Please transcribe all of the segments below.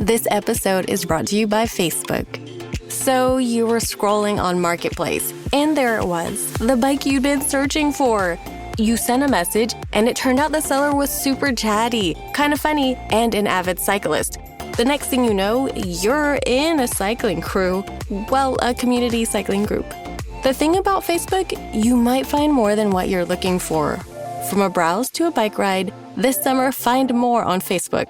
This episode is brought to you by Facebook. So you were scrolling on Marketplace, and there it was, the bike you'd been searching for. You sent a message, and it turned out the seller was super chatty, kind of funny, and an avid cyclist. The next thing you know, you're in a cycling crew. Well, a community cycling group. The thing about Facebook, you might find more than what you're looking for. From a browse to a bike ride, this summer find more on Facebook.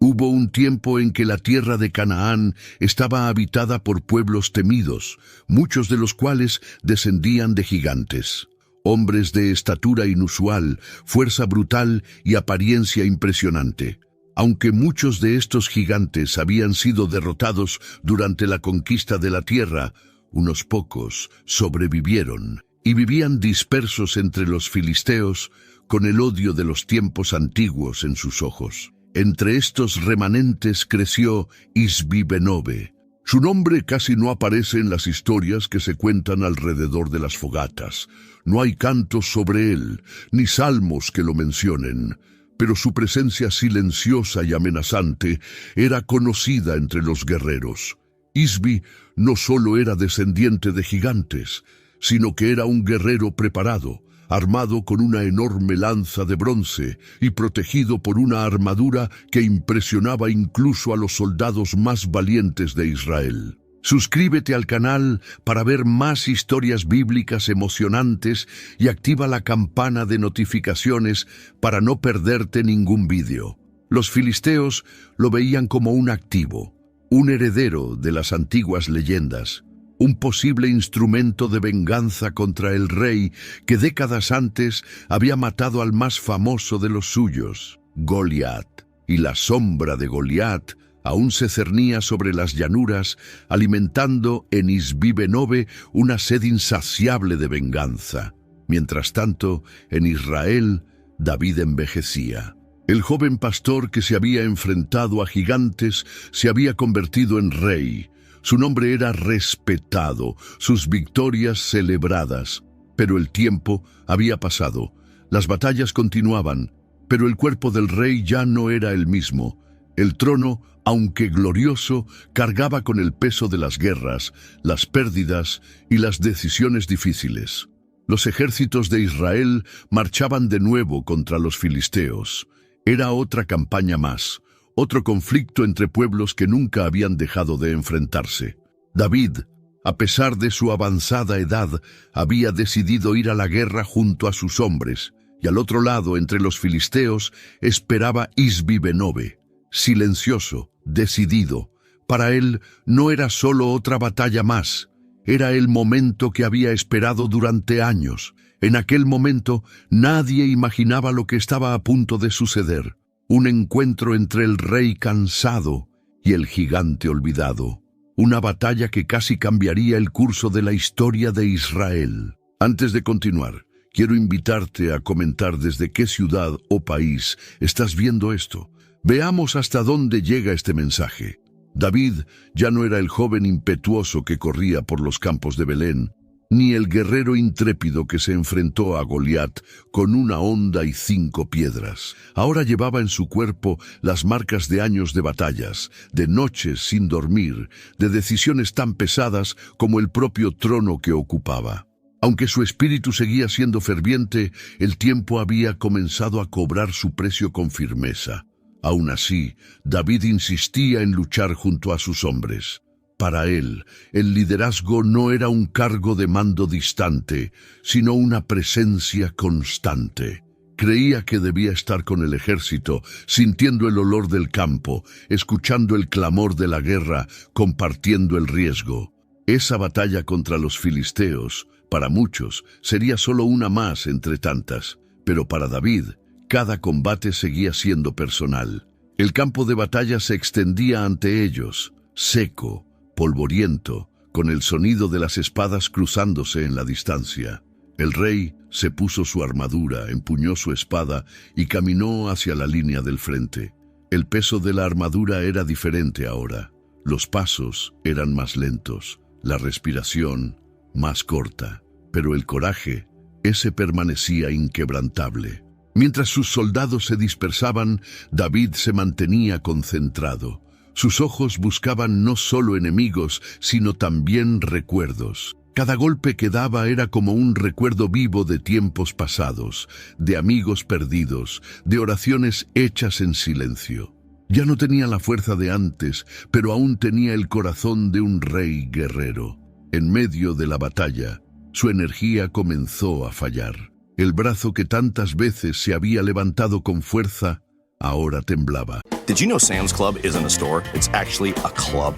Hubo un tiempo en que la tierra de Canaán estaba habitada por pueblos temidos, muchos de los cuales descendían de gigantes. Hombres de estatura inusual, fuerza brutal y apariencia impresionante. Aunque muchos de estos gigantes habían sido derrotados durante la conquista de la tierra, unos pocos sobrevivieron y vivían dispersos entre los filisteos con el odio de los tiempos antiguos en sus ojos. Entre estos remanentes creció Isbi-Benobe. Su nombre casi no aparece en las historias que se cuentan alrededor de las fogatas. No hay cantos sobre él, ni salmos que lo mencionen, pero su presencia silenciosa y amenazante era conocida entre los guerreros. Isbi no solo era descendiente de gigantes, sino que era un guerrero preparado, armado con una enorme lanza de bronce y protegido por una armadura que impresionaba incluso a los soldados más valientes de Israel. Suscríbete al canal para ver más historias bíblicas emocionantes y activa la campana de notificaciones para no perderte ningún vídeo. Los filisteos lo veían como un activo, un heredero de las antiguas leyendas, un posible instrumento de venganza contra el rey que décadas antes había matado al más famoso de los suyos, Goliat. Y la sombra de Goliat aún se cernía sobre las llanuras, alimentando en Isbi-Benobe una sed insaciable de venganza. Mientras tanto, en Israel, David envejecía. El joven pastor que se había enfrentado a gigantes se había convertido en rey. Su nombre era respetado, sus victorias celebradas. Pero el tiempo había pasado. Las batallas continuaban, pero el cuerpo del rey ya no era el mismo. El trono, aunque glorioso, cargaba con el peso de las guerras, las pérdidas y las decisiones difíciles. Los ejércitos de Israel marchaban de nuevo contra los filisteos. Era otra campaña más. Otro conflicto entre pueblos que nunca habían dejado de enfrentarse. David, a pesar de su avanzada edad, había decidido ir a la guerra junto a sus hombres, y al otro lado, entre los filisteos, esperaba Isbi-Benobe, silencioso, decidido. Para él no era solo otra batalla más, era el momento que había esperado durante años. En aquel momento nadie imaginaba lo que estaba a punto de suceder. Un encuentro entre el rey cansado y el gigante olvidado. Una batalla que casi cambiaría el curso de la historia de Israel. Antes de continuar, quiero invitarte a comentar desde qué ciudad o país estás viendo esto. Veamos hasta dónde llega este mensaje. David ya no era el joven impetuoso que corría por los campos de Belén, ni el guerrero intrépido que se enfrentó a Goliat con una honda y 5 piedras. Ahora llevaba en su cuerpo las marcas de años de batallas, de noches sin dormir, de decisiones tan pesadas como el propio trono que ocupaba. Aunque su espíritu seguía siendo ferviente, el tiempo había comenzado a cobrar su precio con firmeza. Aún así, David insistía en luchar junto a sus hombres. Para él, el liderazgo no era un cargo de mando distante, sino una presencia constante. Creía que debía estar con el ejército, sintiendo el olor del campo, escuchando el clamor de la guerra, compartiendo el riesgo. Esa batalla contra los filisteos, para muchos, sería solo una más entre tantas, pero para David, cada combate seguía siendo personal. El campo de batalla se extendía ante ellos, seco, polvoriento, con el sonido de las espadas cruzándose en la distancia. El rey se puso su armadura, empuñó su espada y caminó hacia la línea del frente. El peso de la armadura era diferente ahora. Los pasos eran más lentos, la respiración más corta, pero el coraje, ese permanecía inquebrantable. Mientras sus soldados se dispersaban, David se mantenía concentrado. Sus ojos buscaban no solo enemigos, sino también recuerdos. Cada golpe que daba era como un recuerdo vivo de tiempos pasados, de amigos perdidos, de oraciones hechas en silencio. Ya no tenía la fuerza de antes, pero aún tenía el corazón de un rey guerrero. En medio de la batalla, su energía comenzó a fallar. El brazo que tantas veces se había levantado con fuerza, ahora temblaba. Did you know Sam's Club isn't a store? It's actually a club.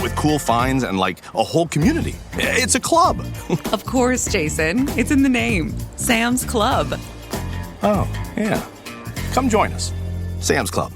With cool finds and like a whole community. It's a club. Of course, Jason. It's in the name. Sam's Club. Oh, yeah. Come join us. Sam's Club.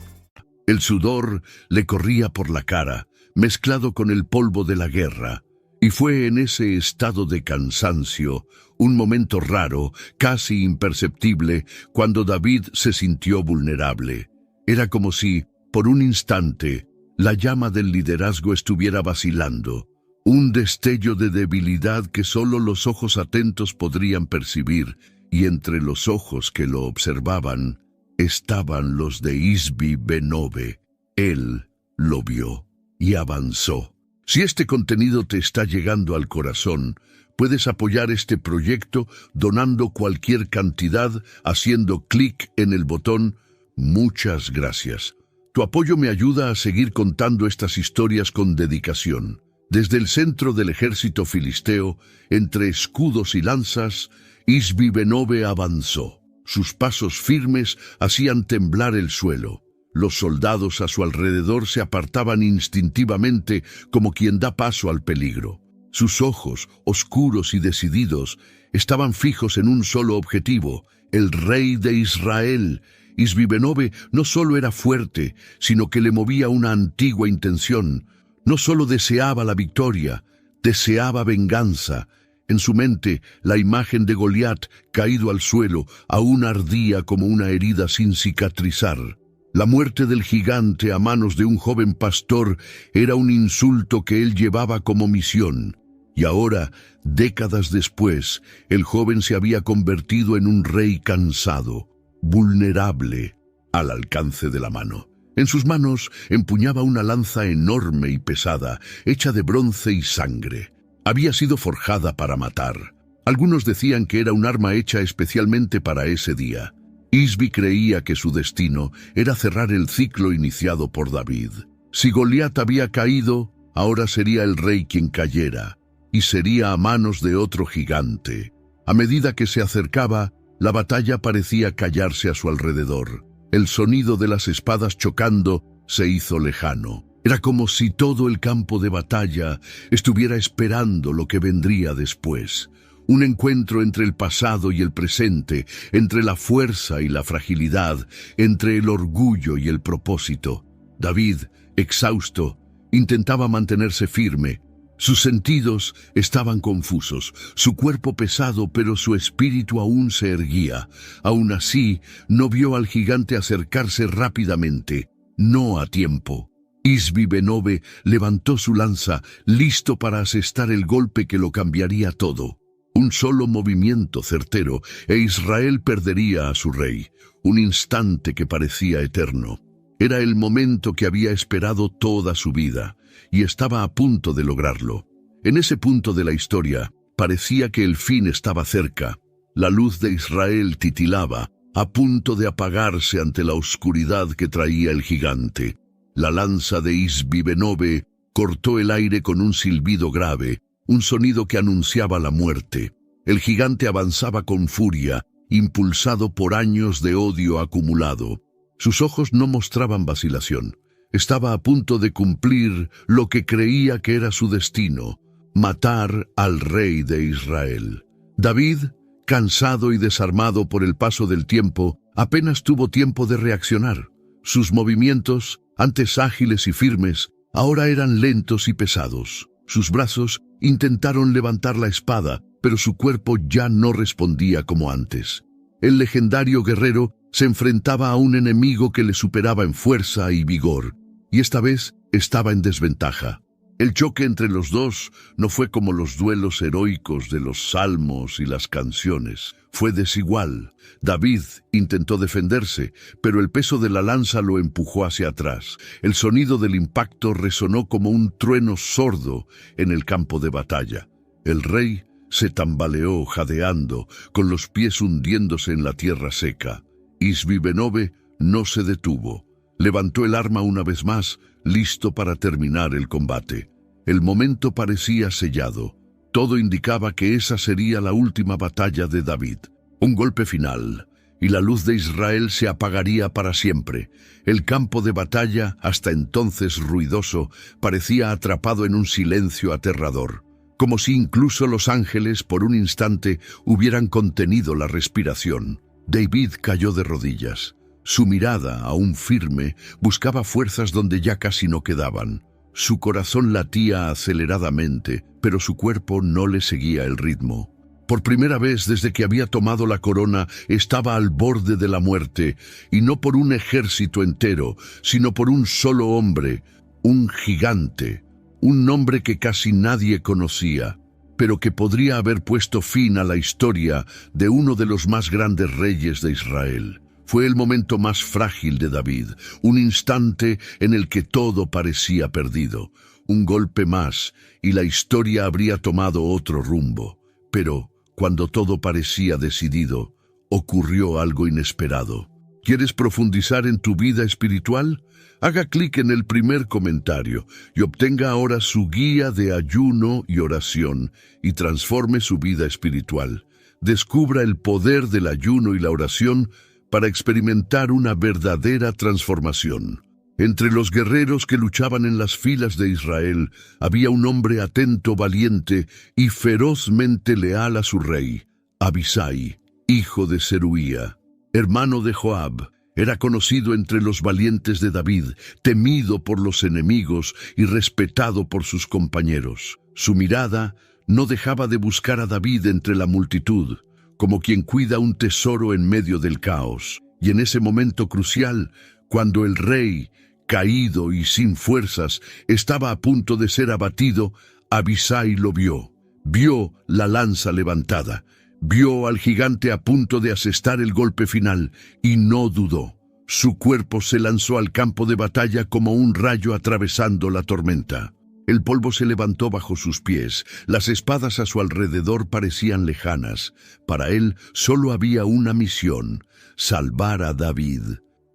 El sudor le corría por la cara, mezclado con el polvo de la guerra, y fue en ese estado de cansancio, un momento raro, casi imperceptible, cuando David se sintió vulnerable. Era como si, por un instante, la llama del liderazgo estuviera vacilando, un destello de debilidad que solo los ojos atentos podrían percibir, y entre los ojos que lo observaban estaban los de Isbi-Benob. Él lo vio y avanzó. Si este contenido te está llegando al corazón, puedes apoyar este proyecto donando cualquier cantidad, haciendo clic en el botón Muchas gracias. Tu apoyo me ayuda a seguir contando estas historias con dedicación. Desde el centro del ejército filisteo, entre escudos y lanzas, Isbi-Benob avanzó. Sus pasos firmes hacían temblar el suelo. Los soldados a su alrededor se apartaban instintivamente como quien da paso al peligro. Sus ojos, oscuros y decididos, estaban fijos en un solo objetivo, el rey de Israel. Isbi-Benob no solo era fuerte, sino que le movía una antigua intención. No solo deseaba la victoria, deseaba venganza. En su mente, la imagen de Goliat, caído al suelo, aún ardía como una herida sin cicatrizar. La muerte del gigante a manos de un joven pastor era un insulto que él llevaba como misión. Y ahora, décadas después, el joven se había convertido en un rey cansado, vulnerable, al alcance de la mano. En sus manos empuñaba una lanza enorme y pesada, hecha de bronce y sangre. Había sido forjada para matar. Algunos decían que era un arma hecha especialmente para ese día. Isbi creía que su destino era cerrar el ciclo iniciado por David. Si Goliat había caído, ahora sería el rey quien cayera, y sería a manos de otro gigante. A medida que se acercaba, la batalla parecía callarse a su alrededor. El sonido de las espadas chocando se hizo lejano. Era como si todo el campo de batalla estuviera esperando lo que vendría después. Un encuentro entre el pasado y el presente, entre la fuerza y la fragilidad, entre el orgullo y el propósito. David, exhausto, intentaba mantenerse firme. Sus sentidos estaban confusos, su cuerpo pesado, pero su espíritu aún se erguía. Aún así, no vio al gigante acercarse rápidamente, no a tiempo. Isbi-Benob levantó su lanza, listo para asestar el golpe que lo cambiaría todo. Un solo movimiento certero, e Israel perdería a su rey. Un instante que parecía eterno. Era el momento que había esperado toda su vida, y estaba a punto de lograrlo. En ese punto de la historia, parecía que el fin estaba cerca. La luz de Israel titilaba, a punto de apagarse ante la oscuridad que traía el gigante. La lanza de Isbi-Benob cortó el aire con un silbido grave, un sonido que anunciaba la muerte. El gigante avanzaba con furia, impulsado por años de odio acumulado. Sus ojos no mostraban vacilación. Estaba a punto de cumplir lo que creía que era su destino, matar al rey de Israel. David, cansado y desarmado por el paso del tiempo, apenas tuvo tiempo de reaccionar. Sus movimientos, antes ágiles y firmes, ahora eran lentos y pesados. Sus brazos intentaron levantar la espada, pero su cuerpo ya no respondía como antes. El legendario guerrero se enfrentaba a un enemigo que le superaba en fuerza y vigor, y esta vez estaba en desventaja. El choque entre los dos no fue como los duelos heroicos de los salmos y las canciones. Fue desigual. David intentó defenderse, pero el peso de la lanza lo empujó hacia atrás. El sonido del impacto resonó como un trueno sordo en el campo de batalla. El rey se tambaleó jadeando, con los pies hundiéndose en la tierra seca. Isbi-Benob no se detuvo. Levantó el arma una vez más, listo para terminar el combate. El momento parecía sellado. Todo indicaba que esa sería la última batalla de David. Un golpe final, y la luz de Israel se apagaría para siempre. El campo de batalla, hasta entonces ruidoso, parecía atrapado en un silencio aterrador, como si incluso los ángeles por un instante hubieran contenido la respiración. David cayó de rodillas. Su mirada, aún firme, buscaba fuerzas donde ya casi no quedaban. Su corazón latía aceleradamente, pero su cuerpo no le seguía el ritmo. Por primera vez desde que había tomado la corona, estaba al borde de la muerte, y no por un ejército entero, sino por un solo hombre, un gigante, un nombre que casi nadie conocía, pero que podría haber puesto fin a la historia de uno de los más grandes reyes de Israel. Fue el momento más frágil de David, un instante en el que todo parecía perdido. Un golpe más, y la historia habría tomado otro rumbo. Pero, cuando todo parecía decidido, ocurrió algo inesperado. ¿Quieres profundizar en tu vida espiritual? Haga clic en el primer comentario y obtenga ahora su guía de ayuno y oración y transforme su vida espiritual. Descubra el poder del ayuno y la oración para experimentar una verdadera transformación. Entre los guerreros que luchaban en las filas de Israel, había un hombre atento, valiente y ferozmente leal a su rey, Abisai, hijo de Zeruía, hermano de Joab. Era conocido entre los valientes de David, temido por los enemigos y respetado por sus compañeros. Su mirada no dejaba de buscar a David entre la multitud, como quien cuida un tesoro en medio del caos. Y en ese momento crucial, cuando el rey, caído y sin fuerzas, estaba a punto de ser abatido, Abisai lo vio. Vio la lanza levantada. Vio al gigante a punto de asestar el golpe final, y no dudó. Su cuerpo se lanzó al campo de batalla como un rayo atravesando la tormenta. El polvo se levantó bajo sus pies, las espadas a su alrededor parecían lejanas. Para él solo había una misión: salvar a David.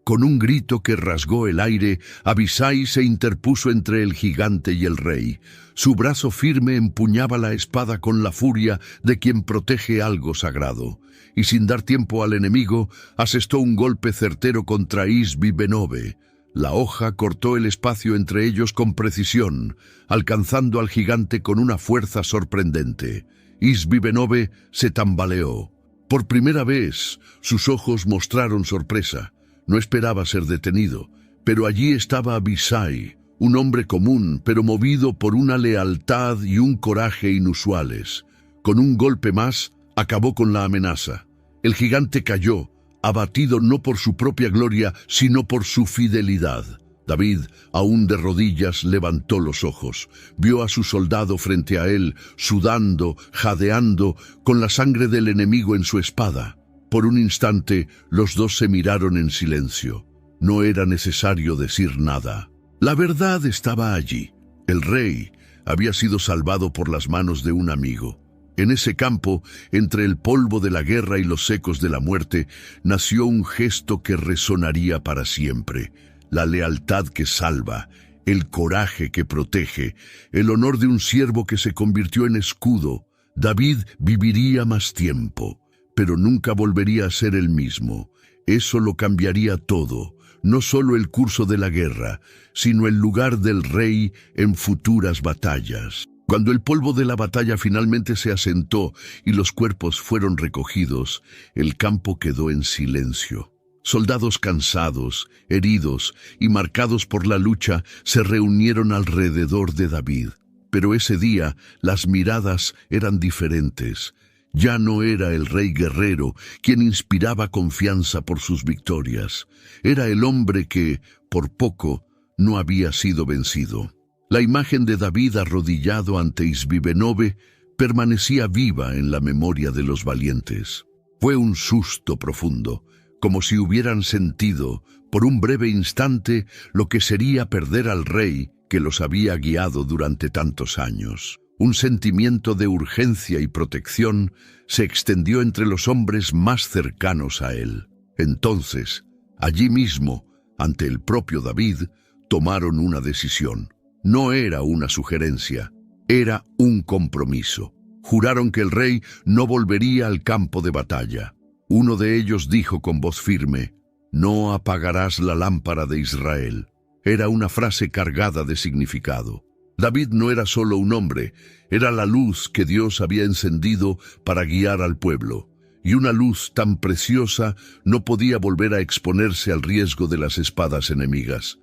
Con un grito que rasgó el aire, Abisai se interpuso entre el gigante y el rey. Su brazo firme empuñaba la espada con la furia de quien protege algo sagrado. Y sin dar tiempo al enemigo, asestó un golpe certero contra Isbi-Benob. La hoja cortó el espacio entre ellos con precisión, alcanzando al gigante con una fuerza sorprendente. Isbi-Benob se tambaleó. Por primera vez, sus ojos mostraron sorpresa. No esperaba ser detenido, pero allí estaba Abisai, un hombre común, pero movido por una lealtad y un coraje inusuales. Con un golpe más, acabó con la amenaza. El gigante cayó, abatido no por su propia gloria, sino por su fidelidad. David, aún de rodillas, levantó los ojos. Vio a su soldado frente a él, sudando, jadeando, con la sangre del enemigo en su espada. Por un instante, los dos se miraron en silencio. No era necesario decir nada. La verdad estaba allí. El rey había sido salvado por las manos de un amigo. En ese campo, entre el polvo de la guerra y los ecos de la muerte, nació un gesto que resonaría para siempre. La lealtad que salva, el coraje que protege, el honor de un siervo que se convirtió en escudo. David viviría más tiempo, pero nunca volvería a ser el mismo. Eso lo cambiaría todo, no solo el curso de la guerra, sino el lugar del rey en futuras batallas. Cuando el polvo de la batalla finalmente se asentó y los cuerpos fueron recogidos, el campo quedó en silencio. Soldados cansados, heridos y marcados por la lucha se reunieron alrededor de David. Pero ese día las miradas eran diferentes. Ya no era el rey guerrero quien inspiraba confianza por sus victorias. Era el hombre que, por poco, no había sido vencido. La imagen de David arrodillado ante Isbibenobe permanecía viva en la memoria de los valientes. Fue un susto profundo, como si hubieran sentido, por un breve instante, lo que sería perder al rey que los había guiado durante tantos años. Un sentimiento de urgencia y protección se extendió entre los hombres más cercanos a él. Entonces, allí mismo, ante el propio David, tomaron una decisión. No era una sugerencia, era un compromiso. Juraron que el rey no volvería al campo de batalla. Uno de ellos dijo con voz firme: «No apagarás la lámpara de Israel». Era una frase cargada de significado. David no era solo un hombre, era la luz que Dios había encendido para guiar al pueblo. Y una luz tan preciosa no podía volver a exponerse al riesgo de las espadas enemigas.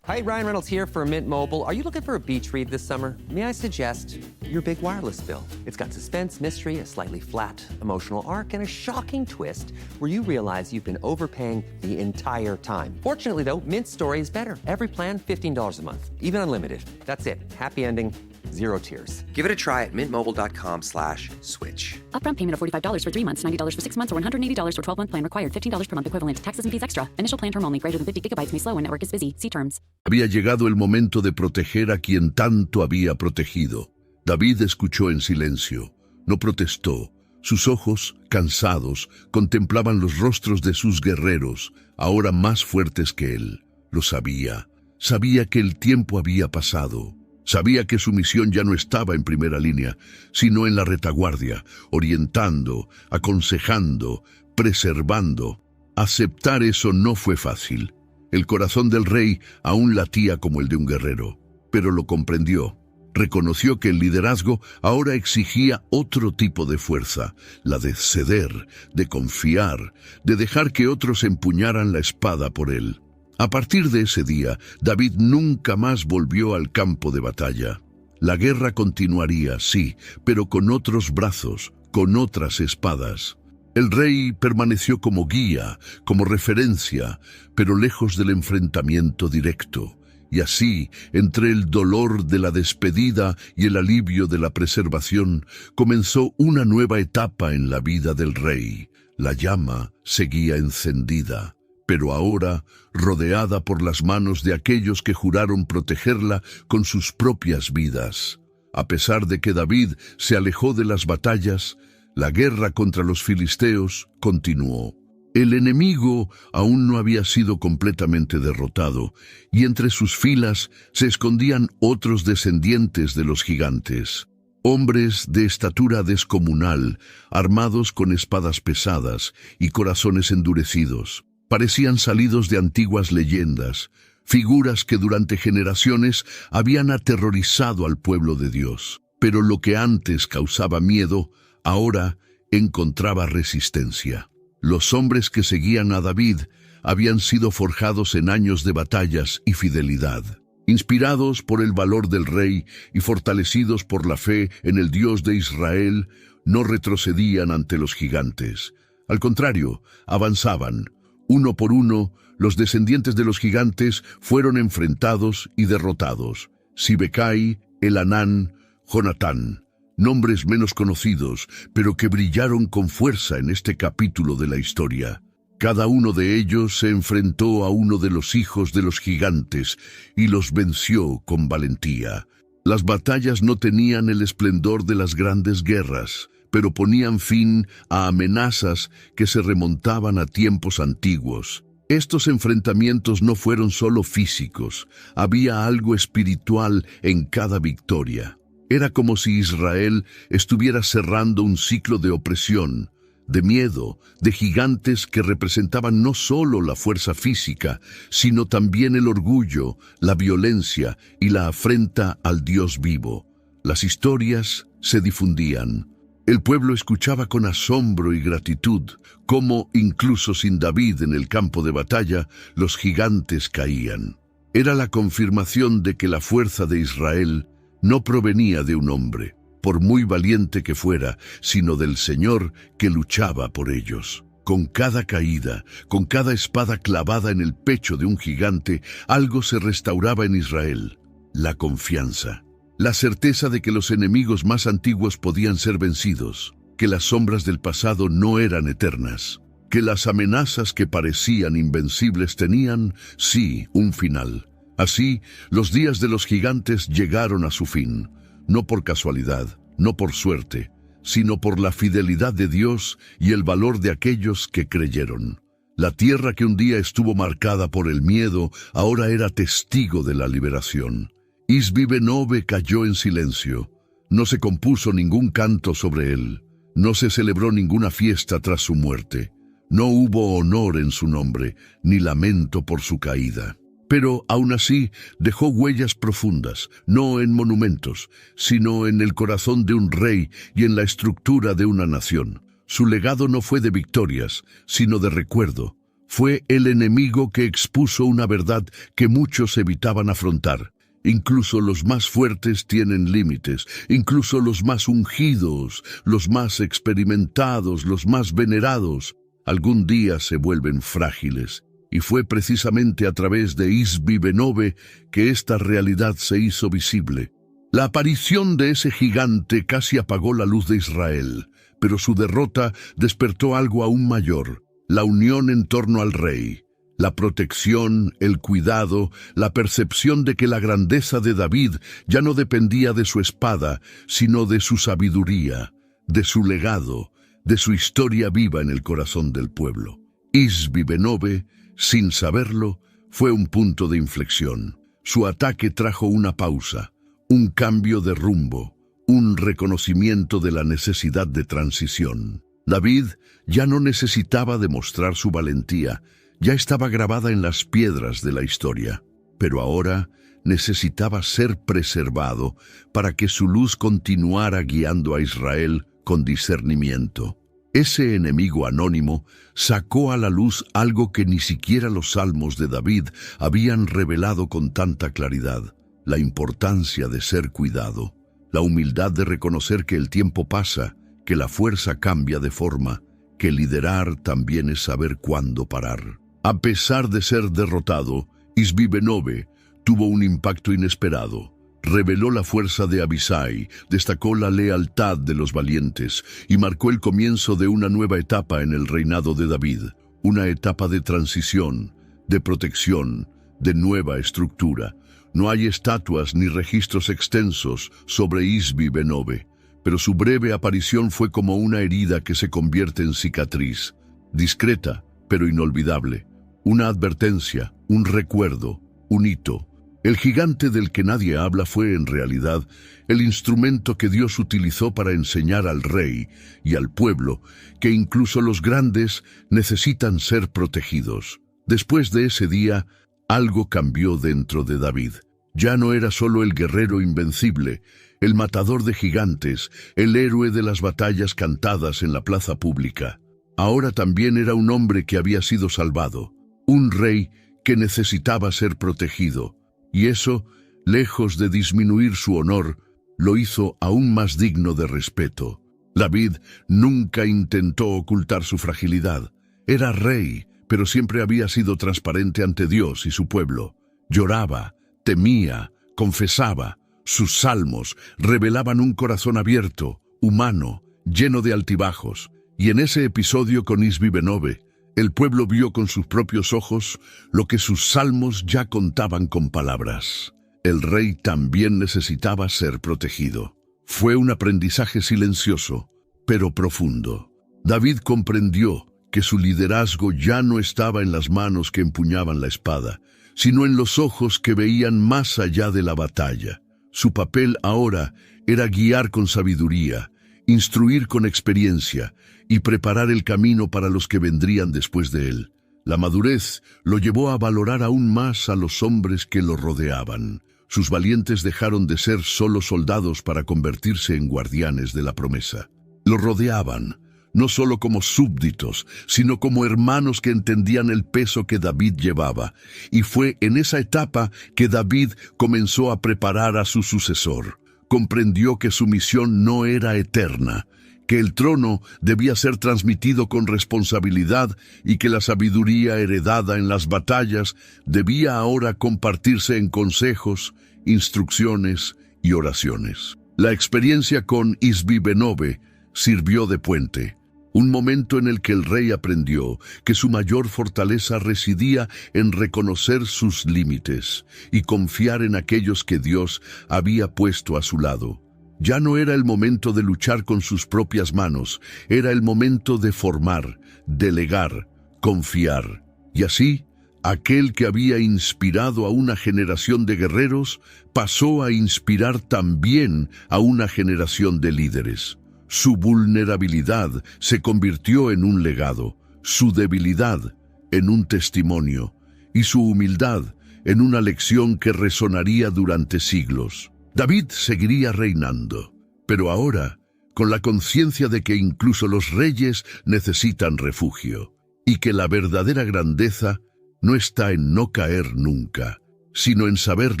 Hi, Ryan Reynolds here for Mint Mobile. Are you looking for a beach read this summer? May I suggest your big wireless bill? It's got suspense, mystery, a slightly flat, emotional arc, and a shocking twist where you realize you've been overpaying the entire time. Fortunately, though, Mint's story is better. Every plan, $15 a month, even unlimited. That's it. Happy ending, zero tears. Give it a try at mintmobile.com/switch. Upfront payment of $45 for 3 months, $90 for 6 months, or $180 for 12-month plan required. $15 per month equivalent. Taxes and fees extra. Initial plan term only. Greater than 50 gigabytes may slow when network is busy. See terms. Había llegado el momento de proteger a quien tanto había protegido. David escuchó en silencio. No protestó. Sus ojos, cansados, contemplaban los rostros de sus guerreros, ahora más fuertes que él. Lo sabía. Sabía que el tiempo había pasado. Sabía que su misión ya no estaba en primera línea, sino en la retaguardia, orientando, aconsejando, preservando. Aceptar eso no fue fácil. El corazón del rey aún latía como el de un guerrero, pero lo comprendió. Reconoció que el liderazgo ahora exigía otro tipo de fuerza, la de ceder, de confiar, de dejar que otros empuñaran la espada por él. A partir de ese día, David nunca más volvió al campo de batalla. La guerra continuaría, sí, pero con otros brazos, con otras espadas. El rey permaneció como guía, como referencia, pero lejos del enfrentamiento directo. Y así, entre el dolor de la despedida y el alivio de la preservación, comenzó una nueva etapa en la vida del rey. La llama seguía encendida, pero ahora rodeada por las manos de aquellos que juraron protegerla con sus propias vidas. A pesar de que David se alejó de las batallas, la guerra contra los filisteos continuó. El enemigo aún no había sido completamente derrotado, y entre sus filas se escondían otros descendientes de los gigantes. Hombres de estatura descomunal, armados con espadas pesadas y corazones endurecidos. Parecían salidos de antiguas leyendas, figuras que durante generaciones habían aterrorizado al pueblo de Dios. Pero lo que antes causaba miedo, ahora encontraba resistencia. Los hombres que seguían a David habían sido forjados en años de batallas y fidelidad. Inspirados por el valor del rey y fortalecidos por la fe en el Dios de Israel, no retrocedían ante los gigantes. Al contrario, avanzaban. Uno por uno, los descendientes de los gigantes fueron enfrentados y derrotados. Sibecai, Elanán, Jonatán. Nombres menos conocidos, pero que brillaron con fuerza en este capítulo de la historia. Cada uno de ellos se enfrentó a uno de los hijos de los gigantes y los venció con valentía. Las batallas no tenían el esplendor de las grandes guerras, pero ponían fin a amenazas que se remontaban a tiempos antiguos. Estos enfrentamientos no fueron solo físicos, había algo espiritual en cada victoria. Era como si Israel estuviera cerrando un ciclo de opresión, de miedo, de gigantes que representaban no solo la fuerza física, sino también el orgullo, la violencia y la afrenta al Dios vivo. Las historias se difundían. El pueblo escuchaba con asombro y gratitud cómo, incluso sin David en el campo de batalla, los gigantes caían. Era la confirmación de que la fuerza de Israel no provenía de un hombre, por muy valiente que fuera, sino del Señor que luchaba por ellos. Con cada caída, con cada espada clavada en el pecho de un gigante, algo se restauraba en Israel. la confianza. La certeza de que los enemigos más antiguos podían ser vencidos, que las sombras del pasado no eran eternas, que las amenazas que parecían invencibles tenían, sí, un final. Así, los días de los gigantes llegaron a su fin, no por casualidad, no por suerte, sino por la fidelidad de Dios y el valor de aquellos que creyeron. La tierra que un día estuvo marcada por el miedo, ahora era testigo de la liberación. Isbi-Benob cayó en silencio. No se compuso ningún canto sobre él. No se celebró ninguna fiesta tras su muerte. No hubo honor en su nombre, ni lamento por su caída. Pero, aún así, dejó huellas profundas, no en monumentos, sino en el corazón de un rey y en la estructura de una nación. Su legado no fue de victorias, sino de recuerdo. Fue el enemigo que expuso una verdad que muchos evitaban afrontar. Incluso los más fuertes tienen límites, incluso los más ungidos, los más experimentados, los más venerados, algún día se vuelven frágiles. Y fue precisamente a través de Isbi-Benob que esta realidad se hizo visible. La aparición de ese gigante casi apagó la luz de Israel, pero su derrota despertó algo aún mayor, la unión en torno al rey. La protección, el cuidado, la percepción de que la grandeza de David ya no dependía de su espada, sino de su sabiduría, de su legado, de su historia viva en el corazón del pueblo. Isbi-Benob, sin saberlo, fue un punto de inflexión. Su ataque trajo una pausa, un cambio de rumbo, un reconocimiento de la necesidad de transición. David ya no necesitaba demostrar su valentía, ya estaba grabada en las piedras de la historia, pero ahora necesitaba ser preservado para que su luz continuara guiando a Israel con discernimiento. Ese enemigo anónimo sacó a la luz algo que ni siquiera los salmos de David habían revelado con tanta claridad: la importancia de ser cuidado, la humildad de reconocer que el tiempo pasa, que la fuerza cambia de forma, que liderar también es saber cuándo parar. A pesar de ser derrotado, Isbi-Benob tuvo un impacto inesperado. Reveló la fuerza de Abisai, destacó la lealtad de los valientes y marcó el comienzo de una nueva etapa en el reinado de David, una etapa de transición, de protección, de nueva estructura. No hay estatuas ni registros extensos sobre Isbi-Benob, pero su breve aparición fue como una herida que se convierte en cicatriz, discreta pero inolvidable, una advertencia, un recuerdo, un hito. El gigante del que nadie habla fue, en realidad, el instrumento que Dios utilizó para enseñar al rey y al pueblo que incluso los grandes necesitan ser protegidos. Después de ese día, algo cambió dentro de David. Ya no era solo el guerrero invencible, el matador de gigantes, el héroe de las batallas cantadas en la plaza pública. Ahora también era un hombre que había sido salvado, un rey que necesitaba ser protegido. Y eso, lejos de disminuir su honor, lo hizo aún más digno de respeto. David nunca intentó ocultar su fragilidad. Era rey, pero siempre había sido transparente ante Dios y su pueblo. Lloraba, temía, confesaba. Sus salmos revelaban un corazón abierto, humano, lleno de altibajos. Y en ese episodio con Isbi-Benob, el pueblo vio con sus propios ojos lo que sus salmos ya contaban con palabras. El rey también necesitaba ser protegido. Fue un aprendizaje silencioso, pero profundo. David comprendió que su liderazgo ya no estaba en las manos que empuñaban la espada, sino en los ojos que veían más allá de la batalla. Su papel ahora era guiar con sabiduría, instruir con experiencia y preparar el camino para los que vendrían después de él. La madurez lo llevó a valorar aún más a los hombres que lo rodeaban. Sus valientes dejaron de ser solo soldados para convertirse en guardianes de la promesa. Lo rodeaban, no solo como súbditos, sino como hermanos que entendían el peso que David llevaba. Y fue en esa etapa que David comenzó a preparar a su sucesor. Comprendió que su misión no era eterna, que el trono debía ser transmitido con responsabilidad y que la sabiduría heredada en las batallas debía ahora compartirse en consejos, instrucciones y oraciones. La experiencia con Isbi-Benobe sirvió de puente, un momento en el que el rey aprendió que su mayor fortaleza residía en reconocer sus límites y confiar en aquellos que Dios había puesto a su lado. Ya no era el momento de luchar con sus propias manos, era el momento de formar, delegar, confiar. Y así, aquel que había inspirado a una generación de guerreros pasó a inspirar también a una generación de líderes. Su vulnerabilidad se convirtió en un legado, su debilidad en un testimonio y su humildad en una lección que resonaría durante siglos. David seguiría reinando, pero ahora con la conciencia de que incluso los reyes necesitan refugio y que la verdadera grandeza no está en no caer nunca, sino en saber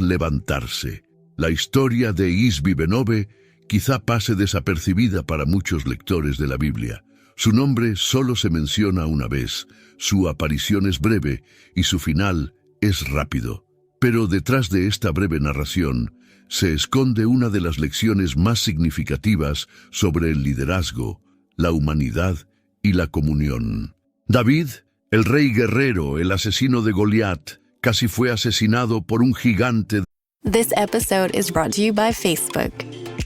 levantarse. La historia de Isbi-Benobe quizá pase desapercibida para muchos lectores de la Biblia. Su nombre solo se menciona una vez, su aparición es breve y su final es rápido. Pero detrás de esta breve narración se esconde una de las lecciones más significativas sobre el liderazgo, la humanidad y la comunión. David, el rey guerrero, el asesino de Goliat, casi fue asesinado por un gigante. This episode is brought to you by Facebook.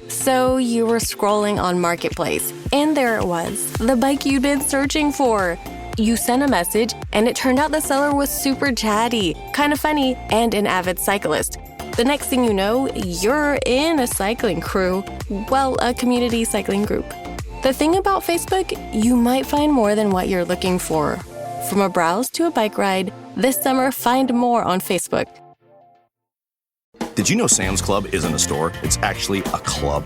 So you were scrolling on Marketplace, and there it was, the bike you'd been searching for. You sent a message, and it turned out the seller was super chatty, kind of funny, and an avid cyclist. The next thing you know, you're in a cycling crew. Well, a community cycling group. The thing about Facebook, you might find more than what you're looking for. From a browse to a bike ride, this summer find more on Facebook. Did you know Sam's Club isn't a store? It's actually a club.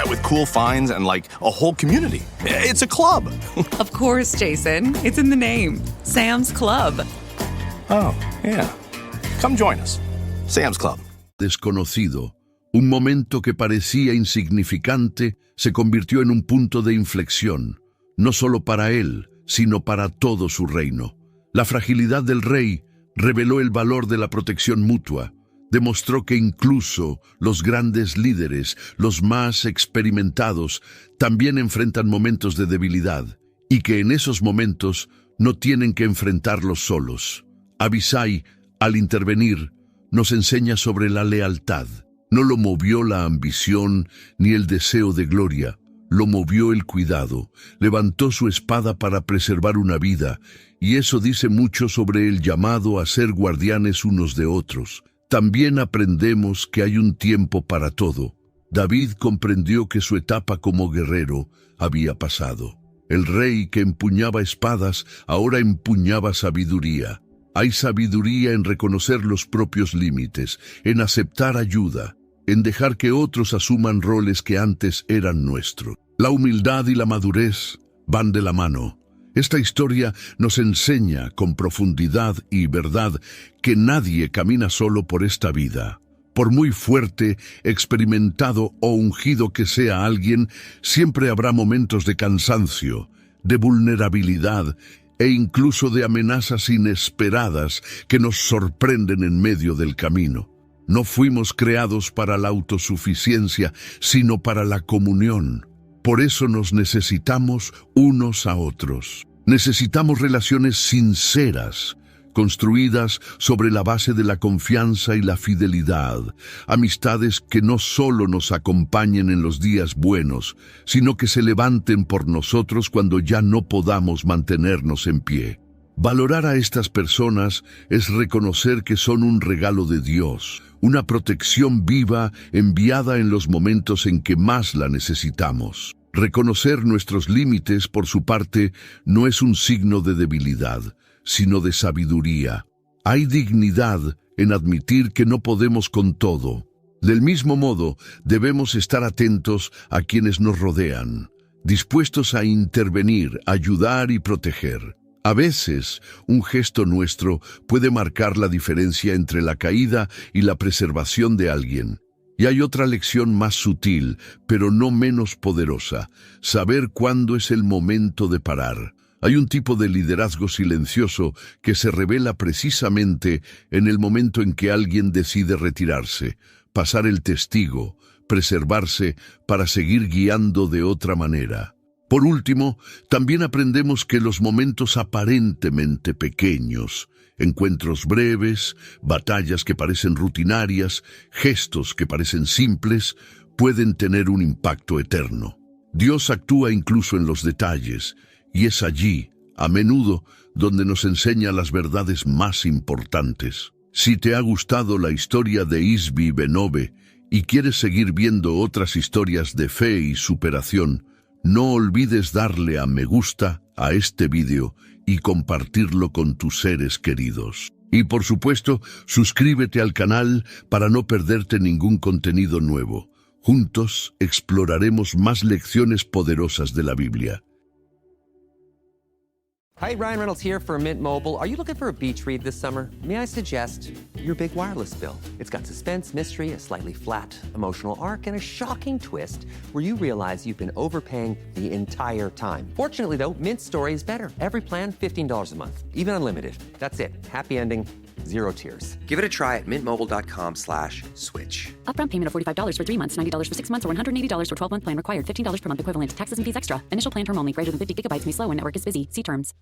With cool finds and like a whole community. It's a club. Of course, Jason. It's in the name. Sam's Club. Oh, yeah. Come join us. Sam's Club. Desconocido, un momento que parecía insignificante, se convirtió en un punto de inflexión, no solo para él, sino para todo su reino. La fragilidad del rey reveló el valor de la protección mutua, demostró que incluso los grandes líderes, los más experimentados, también enfrentan momentos de debilidad, y que en esos momentos no tienen que enfrentarlos solos. Abisai, al intervenir, nos enseña sobre la lealtad. No lo movió la ambición ni el deseo de gloria, lo movió el cuidado. Levantó su espada para preservar una vida, y eso dice mucho sobre el llamado a ser guardianes unos de otros. También aprendemos que hay un tiempo para todo. David comprendió que su etapa como guerrero había pasado. El rey que empuñaba espadas ahora empuñaba sabiduría. Hay sabiduría en reconocer los propios límites, en aceptar ayuda, en dejar que otros asuman roles que antes eran nuestros. La humildad y la madurez van de la mano. Esta historia nos enseña con profundidad y verdad que nadie camina solo por esta vida. Por muy fuerte, experimentado o ungido que sea alguien, siempre habrá momentos de cansancio, de vulnerabilidad e incluso de amenazas inesperadas que nos sorprenden en medio del camino. No fuimos creados para la autosuficiencia, sino para la comunión. Por eso nos necesitamos unos a otros. Necesitamos relaciones sinceras, construidas sobre la base de la confianza y la fidelidad, amistades que no solo nos acompañen en los días buenos, sino que se levanten por nosotros cuando ya no podamos mantenernos en pie. Valorar a estas personas es reconocer que son un regalo de Dios, una protección viva enviada en los momentos en que más la necesitamos. Reconocer nuestros límites, por su parte, no es un signo de debilidad, sino de sabiduría. Hay dignidad en admitir que no podemos con todo. Del mismo modo, debemos estar atentos a quienes nos rodean, dispuestos a intervenir, ayudar y proteger. A veces, un gesto nuestro puede marcar la diferencia entre la caída y la preservación de alguien. Y hay otra lección más sutil, pero no menos poderosa: saber cuándo es el momento de parar. Hay un tipo de liderazgo silencioso que se revela precisamente en el momento en que alguien decide retirarse, pasar el testigo, preservarse para seguir guiando de otra manera. Por último, también aprendemos que los momentos aparentemente pequeños, encuentros breves, batallas que parecen rutinarias, gestos que parecen simples, pueden tener un impacto eterno. Dios actúa incluso en los detalles, y es allí, a menudo, donde nos enseña las verdades más importantes. Si te ha gustado la historia de Isbi Benobe y quieres seguir viendo otras historias de fe y superación, no olvides darle a me gusta a este vídeo y compartirlo con tus seres queridos. Y por supuesto, suscríbete al canal para no perderte ningún contenido nuevo. Juntos exploraremos más lecciones poderosas de la Biblia. Hi, Ryan Reynolds here for Mint Mobile. Are you looking for a beach read this summer? May I suggest your big wireless bill? It's got suspense, mystery, a slightly flat emotional arc, and a shocking twist where you realize you've been overpaying the entire time. Fortunately, though, Mint's story is better. Every plan, $15 a month, even unlimited. That's it. Happy ending, 0 tears. Give it a try at mintmobile.com/switch. Upfront payment of $45 for 3 months, $90 for 6 months, or $180 for 12-month plan required. $15 per month equivalent. Taxes and fees extra. Initial plan term only. Greater than 50 gigabytes may slow when network is busy. See terms.